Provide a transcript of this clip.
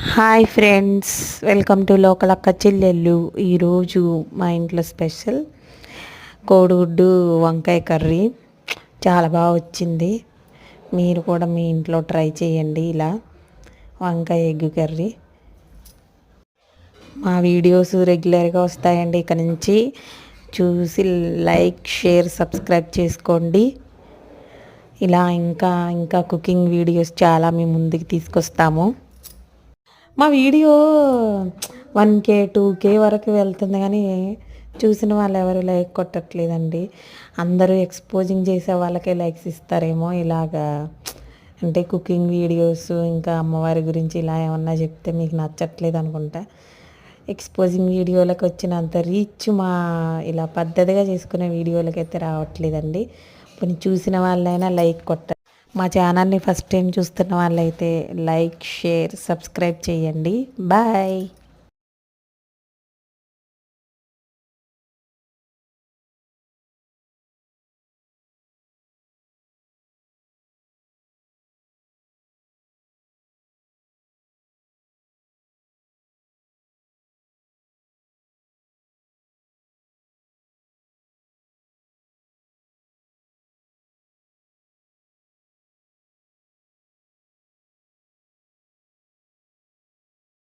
Hi friends, welcome to లోకలక్క చెల్లెళ్ళు. ఈరోజు మా ఇంట్లో స్పెషల్ కోడిగుడ్డు వంకాయ కర్రీ. చాలా బాగా వచ్చింది. మీరు కూడా మీ ఇంట్లో ట్రై చేయండి ఇలా వంకాయ ఎగ్ కర్రీ. మా వీడియోస్ రెగ్యులర్గా వస్తాయండి. ఇక నుంచి చూసి లైక్, షేర్, సబ్స్క్రైబ్ చేసుకోండి. ఇలా ఇంకా ఇంకా కుకింగ్ వీడియోస్ చాలా మీ ముందుకు తీసుకొస్తాము. మా వీడియో 1K 2K వరకు వెళ్తుంది, కానీ చూసిన వాళ్ళు ఎవరు లైక్ కొట్టట్లేదండి. అందరూ ఎక్స్పోజింగ్ చేసే వాళ్ళకే లైక్స్ ఇస్తారేమో. ఇలాగా అంటే కుకింగ్ వీడియోస్ ఇంకా అమ్మవారి గురించి ఇలా ఏమన్నా చెప్తే మీకు నచ్చట్లేదు అనుకుంటా. ఎక్స్పోజింగ్ వీడియోలకు వచ్చినంత రీచ్ మా ఇలా పద్ధతిగా చేసుకునే వీడియోలకైతే రావట్లేదండి. కొన్ని చూసిన వాళ్ళైనా లైక్ కొట్ట. మా ఛానల్ని ఫస్ట్ టైం చూస్తున్న వాళ్ళైతే లైక్, షేర్, సబ్స్క్రైబ్ చేయండి. బాయ్.